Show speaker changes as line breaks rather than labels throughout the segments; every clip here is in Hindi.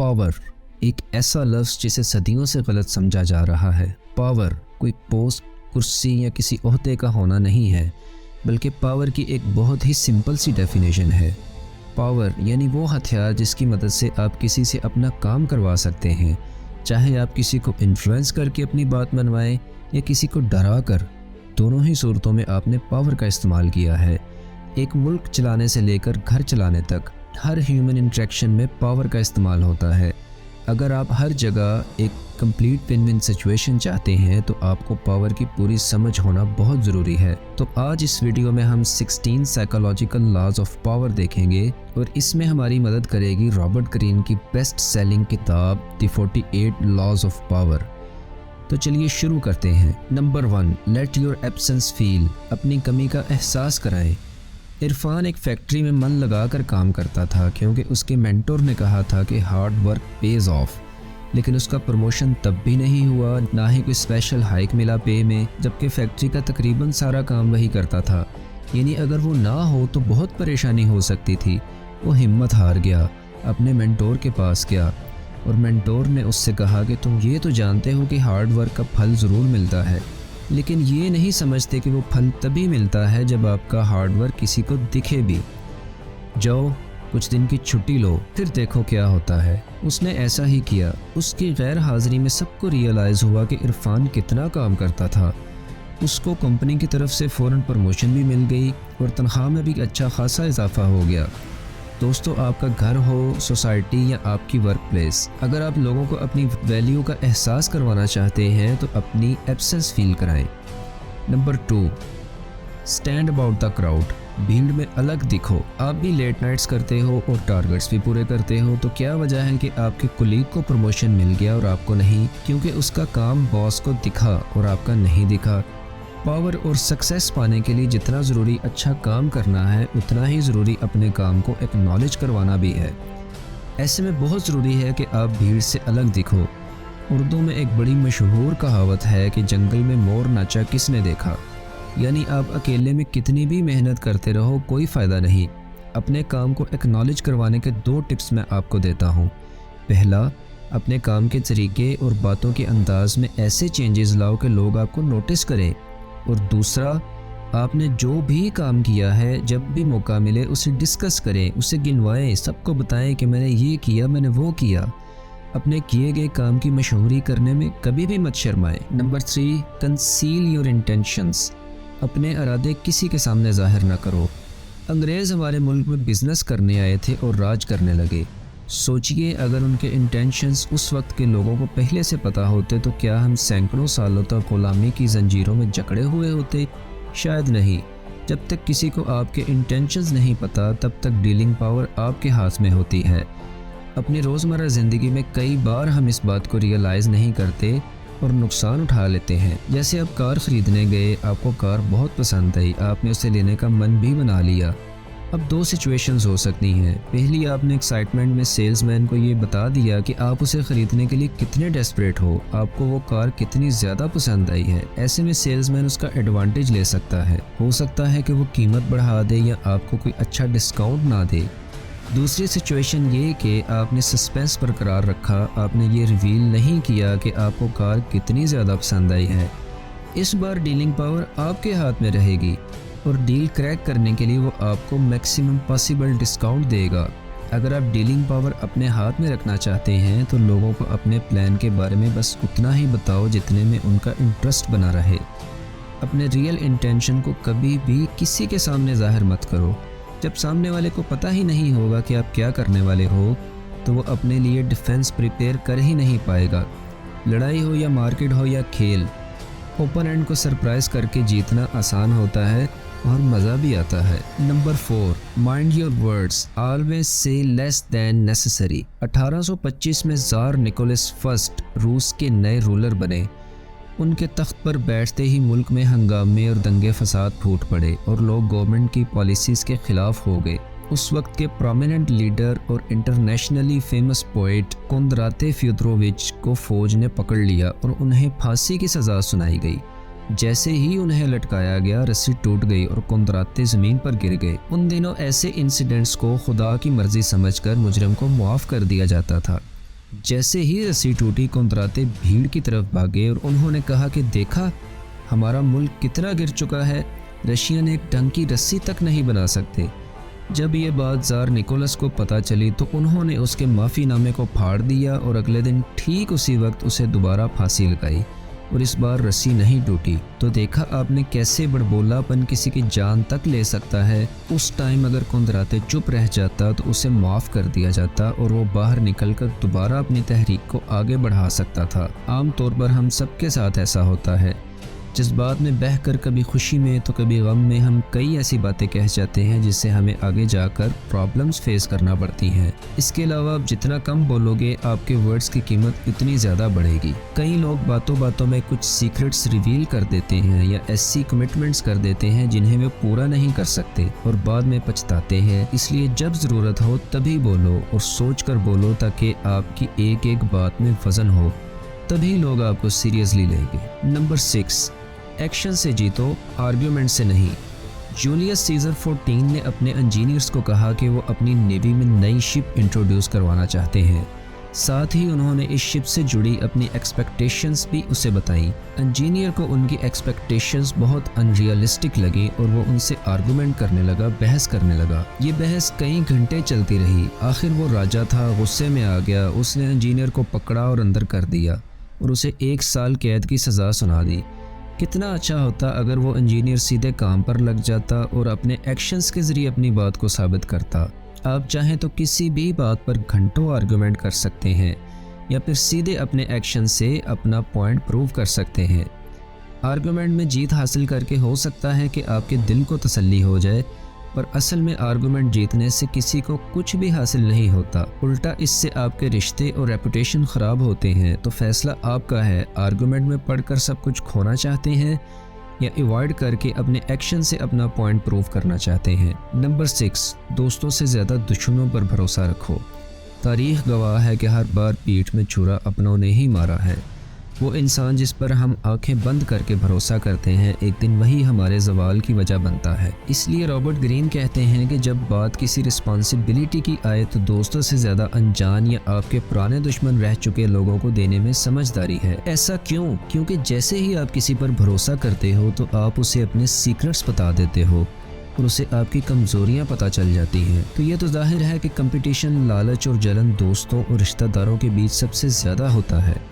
पावर एक ऐसा लफ्ज़ जिसे सदियों से गलत समझा जा रहा है। पावर कोई पोस्ट, कुर्सी या किसी ओहदे का होना नहीं है, बल्कि पावर की एक बहुत ही सिंपल सी डेफिनेशन है। पावर यानी वो हथियार जिसकी मदद से आप किसी से अपना काम करवा सकते हैं, चाहे आप किसी को इन्फ्लुएंस करके अपनी बात मनवाएं या किसी को डरा कर। दोनों ही सूरतों में आपने पावर का इस्तेमाल किया है। एक मुल्क चलाने से लेकर घर चलाने तक हर ह्यूमन इंटरेक्शन में पावर का इस्तेमाल होता है। अगर आप हर जगह एक कंप्लीट विन विन सिचुएशन चाहते हैं तो आपको पावर की पूरी समझ होना बहुत ज़रूरी है। तो आज इस वीडियो में हम 16 साइकोलॉजिकल लॉज ऑफ पावर देखेंगे और इसमें हमारी मदद करेगी रॉबर्ट ग्रीन की बेस्ट सेलिंग किताब द 48 लॉज ऑफ पावर। तो चलिए शुरू करते हैं। Number 1, let your absence feel. अपनी कमी का एहसास कराएं। इरफान एक फैक्ट्री में मन लगाकर काम करता था क्योंकि उसके मेंटोर ने कहा था कि हार्ड वर्क पेज ऑफ, लेकिन उसका प्रमोशन तब भी नहीं हुआ, ना ही कोई स्पेशल हाइक मिला पे में, जबकि फैक्ट्री का तकरीबन सारा काम वही करता था। यानी अगर वो ना हो तो बहुत परेशानी हो सकती थी। वो हिम्मत हार गया, अपने मेंटोर के पास गया और मेंटोर ने उससे कहा कि तुम ये तो जानते हो कि हार्ड वर्क का फल ज़रूर मिलता है, लेकिन ये नहीं समझते कि वो फल तभी मिलता है जब आपका हार्ड वर्क किसी को दिखे भी। जाओ कुछ दिन की छुट्टी लो, फिर देखो क्या होता है। उसने ऐसा ही किया। उसकी गैर हाज़िरी में सबको रियलाइज़ हुआ कि इरफान कितना काम करता था। उसको कंपनी की तरफ से फ़ौरन प्रमोशन भी मिल गई और तनख्वाह में भी अच्छा खासा इजाफा हो गया। दोस्तों, आपका घर हो, सोसाइटी या आपकी वर्क प्लेस, अगर आप लोगों को अपनी वैल्यू का एहसास करवाना चाहते हैं तो अपनी एब्सेंस फील कराएं। Number 2, stand about the crowd. भीड़ में अलग दिखो। आप भी लेट नाइट्स करते हो और टारगेट्स भी पूरे करते हो, तो क्या वजह है कि आपके कुलीग को प्रमोशन मिल गया और आपको नहीं? क्योंकि उसका काम बॉस को दिखा और आपका नहीं दिखा। पावर और सक्सेस पाने के लिए जितना ज़रूरी अच्छा काम करना है, उतना ही ज़रूरी अपने काम को एक्नॉलेज करवाना भी है। ऐसे में बहुत ज़रूरी है कि आप भीड़ से अलग दिखो। उर्दू में एक बड़ी मशहूर कहावत है कि जंगल में मोर नाचा किसने देखा। यानी आप अकेले में कितनी भी मेहनत करते रहो, कोई फ़ायदा नहीं। अपने काम को एक्नॉलेज करवाने के 2 टिप्स मैं आपको देता हूँ। पहला, अपने काम के तरीके और बातों के अंदाज में ऐसे चेंजेस लाओ कि लोग आपको नोटिस करें। और दूसरा, आपने जो भी काम किया है जब भी मौका मिले उसे डिस्कस करें, उसे गिनवाएं, सबको बताएं कि मैंने ये किया, मैंने वो किया। अपने किए गए काम की मशहूरी करने में कभी भी मत शर्माएं। Number 3, conceal your intentions. अपने इरादे किसी के सामने जाहिर ना करो। अंग्रेज़ हमारे मुल्क में बिज़नेस करने आए थे और राज करने लगे। सोचिए, अगर उनके इंटेंशंस उस वक्त के लोगों को पहले से पता होते तो क्या हम सैकड़ों सालों तक गुलामी की जंजीरों में जकड़े हुए होते? शायद नहीं। जब तक किसी को आपके इंटेंशंस नहीं पता, तब तक डीलिंग पावर आपके हाथ में होती है। अपनी रोज़मर्रा ज़िंदगी में कई बार हम इस बात को रियलाइज़ नहीं करते और नुकसान उठा लेते हैं। जैसे आप कार ख़रीदने गए, आपको कार बहुत पसंद आई, आपने उसे लेने का मन भी बना लिया। अब 2 सिचुएशंस हो सकती हैं। पहली, आपने एक्साइटमेंट में सेल्समैन को ये बता दिया कि आप उसे ख़रीदने के लिए कितने डेस्परेट हो, आपको वो कार कितनी ज़्यादा पसंद आई है। ऐसे में सेल्समैन उसका एडवांटेज ले सकता है। हो सकता है कि वो कीमत बढ़ा दे या आपको कोई अच्छा डिस्काउंट ना दे। दूसरी सिचुएशन ये कि आपने सस्पेंस बरकरार रखा, आपने ये रिवील नहीं किया कि आपको कार कितनी ज़्यादा पसंद आई है। इस बार डीलिंग पावर आपके हाथ में रहेगी और डील क्रैक करने के लिए वो आपको मैक्सिमम पॉसिबल डिस्काउंट देगा। अगर आप डीलिंग पावर अपने हाथ में रखना चाहते हैं तो लोगों को अपने प्लान के बारे में बस उतना ही बताओ जितने में उनका इंटरेस्ट बना रहे। अपने रियल इंटेंशन को कभी भी किसी के सामने जाहिर मत करो। जब सामने वाले को पता ही नहीं होगा कि आप क्या करने वाले हो, तो वो अपने लिए डिफेंस प्रिपेयर कर ही नहीं पाएगा। लड़ाई हो या मार्केट हो या खेल, ओपन एंड को सरप्राइज करके जीतना आसान होता है और मज़ा भी आता है। Number 4, mind your words, always say less than necessary. 1825 में ज़ार निकोलस फर्स्ट रूस के नए रूलर बने। उनके तख्त पर बैठते ही मुल्क में हंगामे और दंगे फसाद फूट पड़े और लोग गवर्नमेंट की पॉलिसीज़ के ख़िलाफ़ हो गए। उस वक्त के प्रोमिनेंट लीडर और इंटरनेशनली फेमस पोइट कोंद्राते फ्योदोरोविच को फ़ौज ने पकड़ लिया और उन्हें फांसी की सज़ा सुनाई गई। जैसे ही उन्हें लटकाया गया, रस्सी टूट गई और कोंद्राते ज़मीन पर गिर गए। उन दिनों ऐसे इंसिडेंट्स को खुदा की मर्ज़ी समझकर मुजरिम को मुआफ़ कर दिया जाता था। जैसे ही रस्सी टूटी, कुंदराते भीड़ की तरफ भागे और उन्होंने कहा कि देखा, हमारा मुल्क कितना गिर चुका है, रशियन एक ढंग की रस्सी तक नहीं बना सकते। जब ये बात ज़ार निकोलस को पता चली तो उन्होंने उसके माफ़ीनामे को फाड़ दिया और अगले दिन ठीक उसी वक्त उसे दोबारा फांसी लगाई और इस बार रस्सी नहीं टूटी। तो देखा आपने कैसे बड़बोलापन किसी की जान तक ले सकता है। उस टाइम अगर कुंदराते चुप रह जाता तो उसे माफ़ कर दिया जाता और वो बाहर निकलकर दोबारा अपनी तहरीक को आगे बढ़ा सकता था। आम तौर पर हम सबके साथ ऐसा होता है, जज्बात में बहकर कभी खुशी में तो कभी गम में हम कई ऐसी बातें कह जाते हैं जिससे हमें आगे जाकर प्रॉब्लम्स फेस करना पड़ती हैं। इसके अलावा आप जितना कम बोलोगे, आपके वर्ड्स की कीमत इतनी ज़्यादा बढ़ेगी। कई लोग बातों बातों में कुछ सीक्रेट्स रिवील कर देते हैं या ऐसी कमिटमेंट्स कर देते हैं जिन्हें वे पूरा नहीं कर सकते और बाद में पछताते हैं। इसलिए जब ज़रूरत हो तभी बोलो और सोच कर बोलो, ताकि आपकी एक एक बात में वज़न हो, तभी लोग आपको सीरियसली लेंगे। नंबर 6, एक्शन से जीतो, आर्ग्यूमेंट से नहीं। जूलियस सीजर 14 ने अपने इंजीनियर्स को कहा कि वो अपनी नेवी में नई शिप इंट्रोड्यूस करवाना चाहते हैं। साथ ही उन्होंने इस शिप से जुड़ी अपनी एक्सपेक्टेशंस भी उसे बताई। इंजीनियर को उनकी एक्सपेक्टेशंस बहुत अनरियलिस्टिक लगी और वो उनसे आर्गूमेंट करने लगा, बहस करने लगा। ये बहस कई घंटे चलती रही। आखिर वो राजा था, गुस्से में आ गया। उसने इंजीनियर को पकड़ा और अंदर कर दिया और उसे 1 साल कैद की सज़ा सुना दी। कितना अच्छा होता अगर वो इंजीनियर सीधे काम पर लग जाता और अपने एक्शंस के ज़रिए अपनी बात को साबित करता। आप चाहें तो किसी भी बात पर घंटों आर्गुमेंट कर सकते हैं या फिर सीधे अपने एक्शन से अपना पॉइंट प्रूव कर सकते हैं। आर्गुमेंट में जीत हासिल करके हो सकता है कि आपके दिल को तसल्ली हो जाए, पर असल में आर्गुमेंट जीतने से किसी को कुछ भी हासिल नहीं होता। उल्टा इससे आपके रिश्ते और रेपुटेशन ख़राब होते हैं। तो फैसला आपका है, आर्गुमेंट में पढ़कर सब कुछ खोना चाहते हैं या अवॉइड करके अपने एक्शन से अपना पॉइंट प्रूव करना चाहते हैं। नंबर 6, दोस्तों से ज़्यादा दुश्मनों पर भरोसा रखो। तारीख़ गवाह है कि हर बार पीठ में छुरा अपनों ने ही मारा है। वो इंसान जिस पर हम आंखें बंद करके भरोसा करते हैं, एक दिन वही हमारे ज़वाल की वजह बनता है। इसलिए रॉबर्ट ग्रीन कहते हैं कि जब बात किसी रिस्पॉन्सिबिलिटी की आए तो दोस्तों से ज़्यादा अनजान या आपके पुराने दुश्मन रह चुके लोगों को देने में समझदारी है। ऐसा क्यों? क्योंकि जैसे ही आप किसी पर भरोसा करते हो तो आप उसे अपने सीक्रेट्स बता देते हो और उसे आपकी कमज़ोरियाँ पता चल जाती हैं। तो ये तो जाहिर है कि कंपटीशन, लालच और जलन दोस्तों और रिश्तेदारों के बीच सबसे ज़्यादा होता है।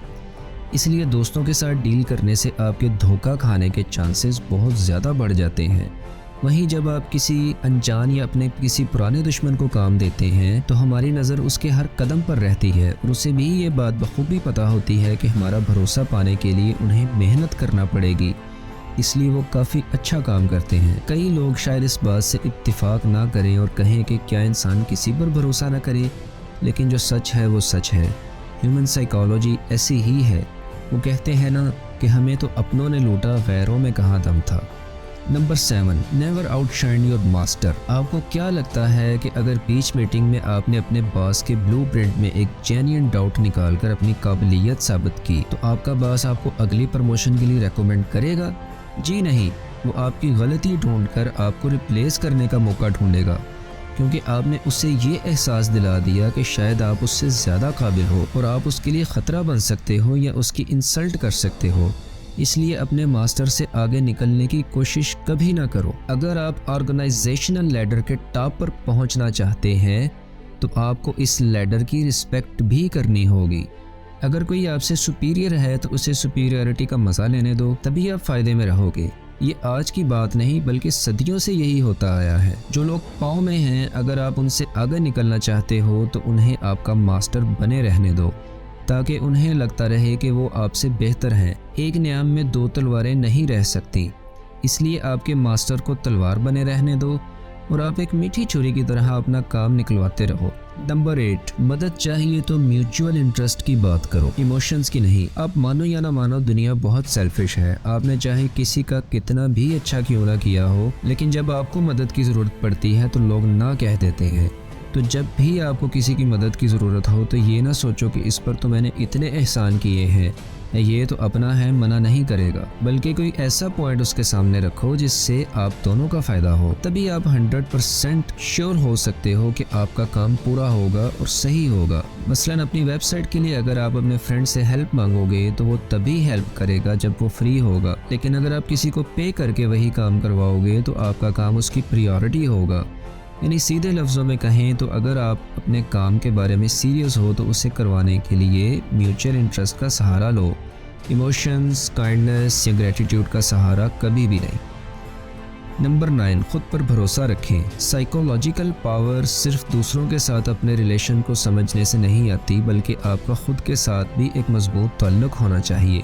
इसलिए दोस्तों के साथ डील करने से आपके धोखा खाने के चांसेस बहुत ज़्यादा बढ़ जाते हैं। वहीं जब आप किसी अनजान या अपने किसी पुराने दुश्मन को काम देते हैं तो हमारी नज़र उसके हर कदम पर रहती है और उसे भी ये बात बखूबी पता होती है कि हमारा भरोसा पाने के लिए उन्हें मेहनत करना पड़ेगी, इसलिए वो काफ़ी अच्छा काम करते हैं। कई लोग शायद इस बात से इत्तिफाक ना करें और कहें कि क्या इंसान किसी पर भरोसा ना करे, लेकिन जो सच है वो सच है। ह्यूमन साइकोलॉजी ऐसी ही है। वो कहते हैं ना कि हमें तो अपनों ने लूटा, गैरों में कहाँ दम था। Number 7, never outshine your master. आपको क्या लगता है कि अगर बीच मीटिंग में आपने अपने बॉस के ब्लूप्रिंट में एक जेन्युइन डाउट निकालकर अपनी काबिलियत साबित की तो आपका बॉस आपको अगली प्रमोशन के लिए रेकमेंड करेगा? जी नहीं, वो आपकी गलती ढूंढकर आपको रिप्लेस करने का मौका ढूंढेगा, क्योंकि आपने उसे ये एहसास दिला दिया कि शायद आप उससे ज़्यादा काबिल हो और आप उसके लिए ख़तरा बन सकते हो या उसकी इंसल्ट कर सकते हो। इसलिए अपने मास्टर से आगे निकलने की कोशिश कभी ना करो। अगर आप ऑर्गेनाइजेशनल लैडर के टॉप पर पहुंचना चाहते हैं तो आपको इस लैडर की रिस्पेक्ट भी करनी होगी। अगर कोई आपसे सुपीरियर है तो उसे सुपीरियरिटी का मज़ा लेने दो, तभी आप फ़ायदे में रहोगे। ये आज की बात नहीं बल्कि सदियों से यही होता आया है। जो लोग पाँव में हैं, अगर आप उनसे आगे निकलना चाहते हो तो उन्हें आपका मास्टर बने रहने दो, ताकि उन्हें लगता रहे कि वो आपसे बेहतर हैं। एक न्याम में 2 तलवारें नहीं रह सकती, इसलिए आपके मास्टर को तलवार बने रहने दो और आप एक मीठी छुरी की तरह अपना काम निकलवाते रहो। नंबर 8, मदद चाहिए तो म्यूचुअल इंटरेस्ट की बात करो, इमोशंस की नहीं। आप मानो या ना मानो, दुनिया बहुत सेल्फिश है। आपने चाहे किसी का कितना भी अच्छा क्यों ना किया हो, लेकिन जब आपको मदद की ज़रूरत पड़ती है तो लोग ना कह देते हैं। तो जब भी आपको किसी की मदद की ज़रूरत हो तो ये ना सोचो कि इस पर तो मैंने इतने एहसान किए हैं ये तो अपना है, मना नहीं करेगा, बल्कि कोई ऐसा पॉइंट उसके सामने रखो जिससे आप दोनों का फायदा हो। तभी आप 100% श्योर हो सकते हो कि आपका काम पूरा होगा और सही होगा। मसलन अपनी वेबसाइट के लिए अगर आप अपने फ्रेंड से हेल्प मांगोगे तो वो तभी हेल्प करेगा जब वो फ्री होगा, लेकिन अगर आप किसी को पे करके वही काम करवाओगे तो आपका काम उसकी प्रायोरिटी होगा। यानी सीधे लफ्ज़ों में कहें तो अगर आप अपने काम के बारे में सीरियस हो तो उसे करवाने के लिए म्यूचुअल इंटरेस्ट का सहारा लो, इमोशंस, काइंडनेस या ग्रेटिट्यूड का सहारा कभी भी नहीं। नंबर 9, खुद पर भरोसा रखें। साइकोलॉजिकल पावर सिर्फ दूसरों के साथ अपने रिलेशन को समझने से नहीं आती, बल्कि आपका खुद के साथ भी एक मजबूत ताल्लुक़ होना चाहिए।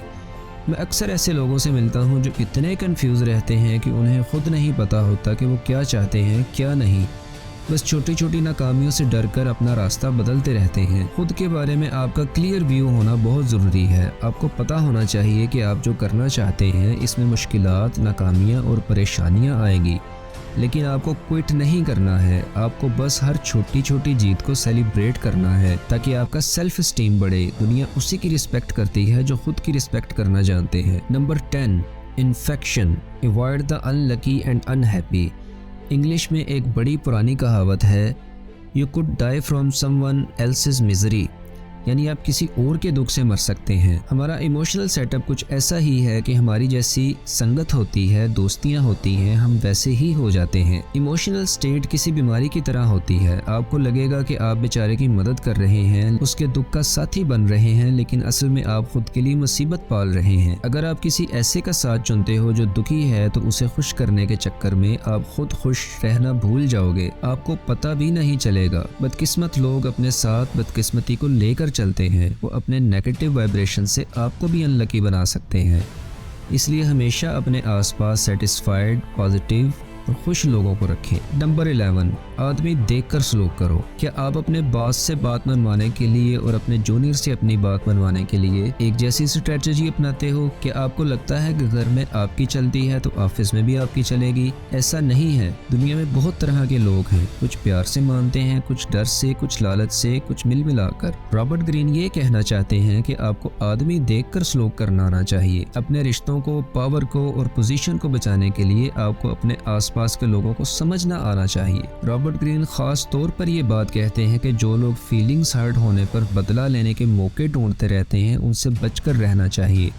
मैं अक्सर ऐसे लोगों से मिलता हूँ जो इतने कंफ्यूज रहते हैं कि उन्हें खुद नहीं पता होता कि वो क्या चाहते हैं क्या नहीं। बस छोटी छोटी नाकामियों से डरकर अपना रास्ता बदलते रहते हैं। खुद के बारे में आपका क्लियर व्यू होना बहुत ज़रूरी है। आपको पता होना चाहिए कि आप जो करना चाहते हैं इसमें मुश्किलात, नाकामियाँ और परेशानियाँ आएंगी, लेकिन आपको क्विट नहीं करना है। आपको बस हर छोटी छोटी जीत को सेलिब्रेट करना है ताकि आपका सेल्फ स्टीम बढ़े। दुनिया उसी की रिस्पेक्ट करती है जो खुद की रिस्पेक्ट करना जानते हैं। Number 10, infection, avoid the unlucky and unhappy. English में एक बड़ी पुरानी कहावत है, you could die from someone else's misery, यानी आप किसी और के दुख से मर सकते हैं। हमारा इमोशनल सेटअप कुछ ऐसा ही है कि हमारी जैसी संगत होती है, दोस्तियां होती हैं, हम वैसे ही हो जाते हैं। इमोशनल स्टेट किसी बीमारी की तरह होती है। आपको लगेगा कि आप बेचारे की मदद कर रहे हैं, उसके दुख का साथी बन रहे हैं, लेकिन असल में आप खुद के लिए मुसीबत पाल रहे हैं। अगर आप किसी ऐसे का साथ चुनते हो जो दुखी है तो उसे खुश करने के चक्कर में आप खुद खुश रहना भूल जाओगे, आपको पता भी नहीं चलेगा। बदकिस्मत लोग अपने साथ बदकिस्मती को लेकर चलते हैं, वो अपने नेगेटिव वाइब्रेशन से आपको भी अनलकी बना सकते हैं। इसलिए हमेशा अपने आसपास सेटिस्फाइड, पॉजिटिव और खुश लोगों को रखें। नंबर 11, आदमी देखकर सलूक करो। क्या आप अपने बॉस से बात मनवाने के लिए और अपने जूनियर से अपनी बात मनवाने के लिए एक जैसी स्ट्रेटजी अपनाते हो? क्या आपको लगता है कि घर में आपकी चलती है तो ऑफिस में भी आपकी चलेगी? ऐसा नहीं है। दुनिया में बहुत तरह के लोग हैं, कुछ प्यार से मानते हैं, कुछ डर से, कुछ लालच से, कुछ मिल मिलाकर। रॉबर्ट ग्रीन ये कहना चाहते हैं कि आपको आदमी देखकर सलूक करना आना चाहिए। अपने रिश्तों को, पावर को और पोजीशन को बचाने के लिए आपको अपने आसपास के लोगों को समझना आना चाहिए। रॉबर्ट ग्रीन खास तौर पर ये बात कहते हैं कि जो लोग फीलिंग्स हर्ट होने पर बदला लेने के मौके ढूंढते रहते हैं उनसे बचकर रहना चाहिए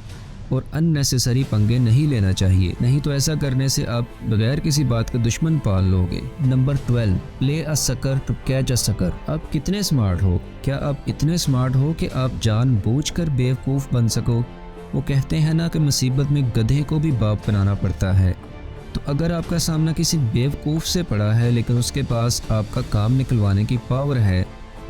और अननेसेसरी पंगे नहीं लेना चाहिए, नहीं तो ऐसा करने से आप बगैर किसी बात के दुश्मन पाल लोगे। Number 12, play a sucker to catch a sucker. आप कितने स्मार्ट हो? क्या आप इतने स्मार्ट हो कि आप जानबूझकर बेवकूफ़ बन सको? वो कहते हैं ना कि मुसीबत में गधे को भी बाप बनाना पड़ता है। तो अगर आपका सामना किसी बेवकूफ़ से पड़ा है लेकिन उसके पास आपका काम निकलवाने की पावर है,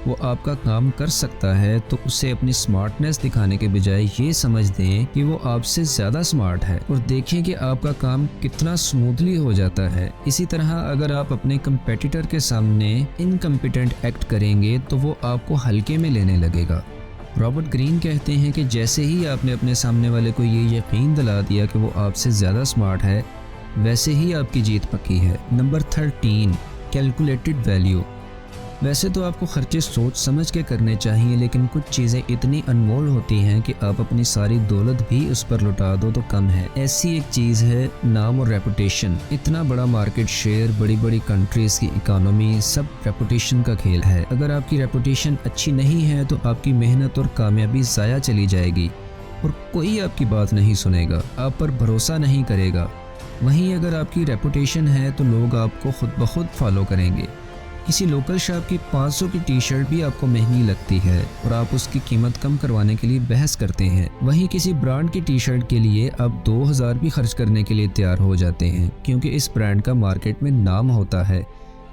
वो आपका काम कर सकता है, तो उसे अपनी स्मार्टनेस दिखाने के बजाय ये समझ दें कि वो आपसे ज़्यादा स्मार्ट है और देखें कि आपका काम कितना स्मूथली हो जाता है। इसी तरह अगर आप अपने कंपेटिटर के सामने इनकम्पिटेंट एक्ट करेंगे तो वो आपको हल्के में लेने लगेगा। रॉबर्ट ग्रीन कहते हैं कि जैसे ही आपने अपने सामने वाले को ये यकीन दिला दिया कि वो आपसे ज़्यादा स्मार्ट है, वैसे ही आपकी जीत पक्की है। Number 13, calculated value. वैसे तो आपको खर्चे सोच समझ के करने चाहिए, लेकिन कुछ चीज़ें इतनी अनमोल होती हैं कि आप अपनी सारी दौलत भी उस पर लुटा दो तो कम है। ऐसी एक चीज़ है नाम और रेपुटेशन। इतना बड़ा मार्केट शेयर, बड़ी बड़ी कंट्रीज़ की इकोनॉमी, सब रेपुटेशन का खेल है। अगर आपकी रेपुटेशन अच्छी नहीं है तो आपकी मेहनत और कामयाबी ज़ाया चली जाएगी और कोई आपकी बात नहीं सुनेगा, आप पर भरोसा नहीं करेगा। वहीं अगर आपकी रेपुटेशन है तो लोग आपको खुद ब खुद फॉलो करेंगे। किसी लोकल शॉप की 500 की टी शर्ट भी आपको महंगी लगती है और आप उसकी कीमत कम करवाने के लिए बहस करते हैं। वहीं किसी ब्रांड की टी शर्ट के लिए आप 2000 भी खर्च करने के लिए तैयार हो जाते हैं, क्योंकि इस ब्रांड का मार्केट में नाम होता है।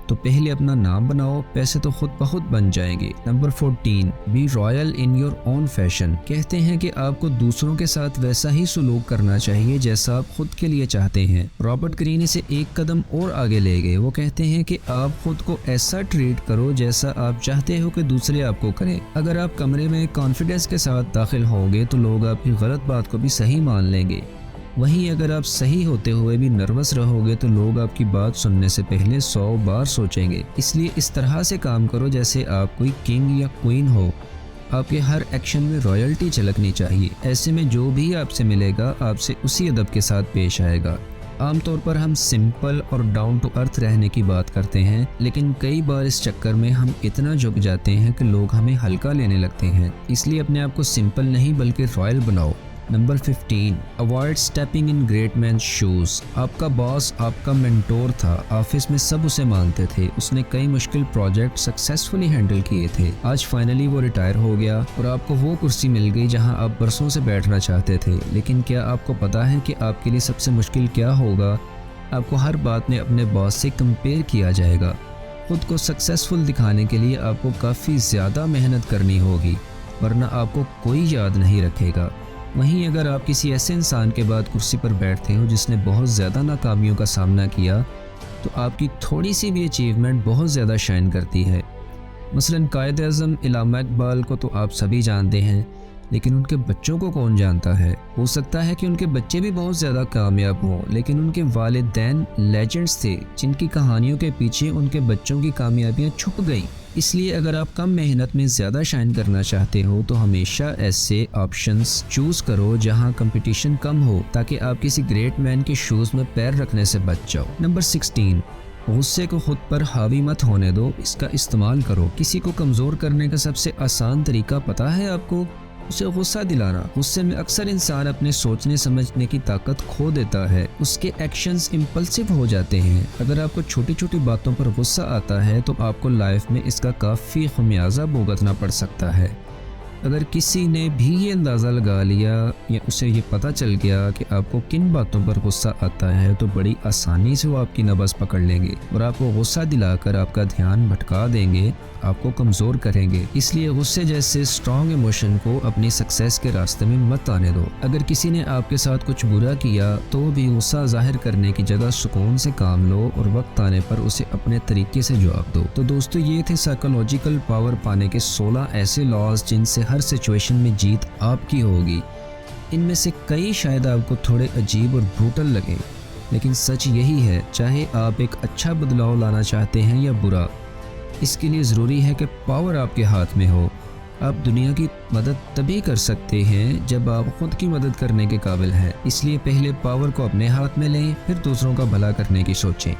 तो पहले अपना नाम बनाओ, पैसे तो खुद ब खुद बन जाएंगे। Number 14, be royal in your own fashion. कहते हैं कि आपको दूसरों के साथ वैसा ही सलूक करना चाहिए जैसा आप खुद के लिए चाहते हैं। रॉबर्ट ग्रीन इसे एक कदम और आगे ले गए। वो कहते हैं कि आप खुद को ऐसा ट्रीट करो जैसा आप चाहते हो कि दूसरे आपको करें। अगर आप कमरे में कॉन्फिडेंस के साथ दाखिल होंगे तो लोग आपकी गलत बात को भी सही मान लेंगे। वहीं अगर आप सही होते हुए भी नर्वस रहोगे तो लोग आपकी बात सुनने से पहले 100 बार सोचेंगे। इसलिए इस तरह से काम करो जैसे आप कोई किंग या क्वीन हो। आपके हर एक्शन में रॉयल्टी झलकनी चाहिए। ऐसे में जो भी आपसे मिलेगा आपसे उसी अदब के साथ पेश आएगा। आमतौर पर हम सिंपल और डाउन टू अर्थ रहने की बात करते हैं, लेकिन कई बार इस चक्कर में हम इतना झुक जाते हैं कि लोग हमें हल्का लेने लगते हैं। इसलिए अपने आप को सिंपल नहीं बल्कि रॉयल बनाओ। Number 15, avoid stepping in great man shoes. आपका बॉस आपका मेंटोर था, ऑफिस में सब उसे मानते थे, उसने कई मुश्किल प्रोजेक्ट सक्सेसफुली हैंडल किए थे। आज फाइनली वो रिटायर हो गया और आपको वो कुर्सी मिल गई जहां आप बरसों से बैठना चाहते थे। लेकिन क्या आपको पता है कि आपके लिए सबसे मुश्किल क्या होगा? आपको हर बात में अपने बॉस से कंपेयर किया जाएगा। खुद को सक्सेसफुल दिखाने के लिए आपको काफ़ी ज़्यादा मेहनत करनी होगी, वरना आपको कोई याद नहीं रखेगा। वहीं अगर आप किसी ऐसे इंसान के बाद कुर्सी पर बैठते हो जिसने बहुत ज़्यादा नाकामियों का सामना किया, तो आपकी थोड़ी सी भी अचीवमेंट बहुत ज़्यादा शाइन करती है। मसलन कायद-ए-आज़म इल्लामा इकबाल को तो आप सभी जानते हैं, लेकिन उनके बच्चों को कौन जानता है? हो सकता है कि उनके बच्चे भी बहुत ज़्यादा कामयाब हों, लेकिन उनके वालिदैन लेजेंड्स थे जिनकी कहानियों के पीछे उनके बच्चों की कामयाबियाँ छुप गईं। इसलिए अगर आप कम मेहनत में ज़्यादा शाइन करना चाहते हो तो हमेशा ऐसे ऑप्शंस चूज़ करो जहां कंपटीशन कम हो, ताकि आप किसी ग्रेट मैन के शूज़ में पैर रखने से बच जाओ। नंबर 16, गुस्से को खुद पर हावी मत होने दो, इसका इस्तेमाल करो। किसी को कमज़ोर करने का सबसे आसान तरीका पता है आपको? उसे गुस्सा दिलाना। गुस्से में अक्सर इंसान अपने सोचने समझने की ताकत खो देता है, उसके एक्शंस इम्पल्सिव हो जाते हैं। अगर आपको छोटी छोटी बातों पर गुस्सा आता है तो आपको लाइफ में इसका काफ़ी खमियाजा भुगतना पड़ सकता है। अगर किसी ने भी ये अंदाज़ा लगा लिया या उसे ये पता चल गया कि आपको किन बातों पर गुस्सा आता है, तो बड़ी आसानी से वो आपकी नब्ज़ पकड़ लेंगे और आपको गुस्सा दिलाकर आपका ध्यान भटका देंगे, आपको कमज़ोर करेंगे। इसलिए गुस्से जैसे स्ट्रॉन्ग इमोशन को अपनी सक्सेस के रास्ते में मत आने दो। अगर किसी ने आपके साथ कुछ बुरा किया तो भी गुस्सा जाहिर करने की जगह सुकून से काम लो और वक्त आने पर उसे अपने तरीके से जवाब दो। तो दोस्तों, ये थे साइकोलॉजिकल पावर पाने के 16 ऐसे लॉज जिनसे हर सिचुएशन में जीत आपकी होगी। इनमें से कई शायद आपको थोड़े अजीब और ब्रूटल लगे, लेकिन सच यही है, चाहे आप एक अच्छा बदलाव लाना चाहते हैं या बुरा, इसके लिए ज़रूरी है कि पावर आपके हाथ में हो। आप दुनिया की मदद तभी कर सकते हैं जब आप खुद की मदद करने के काबिल हैं। इसलिए पहले पावर को अपने हाथ में लें, फिर दूसरों का भला करने की सोचें।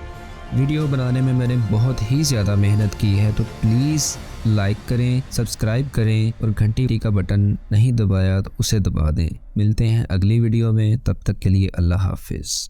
वीडियो बनाने में मैंने बहुत ही ज़्यादा मेहनत की है, तो प्लीज़ लाइक करें, सब्सक्राइब करें और घंटी का बटन नहीं दबाया तो उसे दबा दें। मिलते हैं अगली वीडियो में, तब तक के लिए अल्लाह हाफिज़।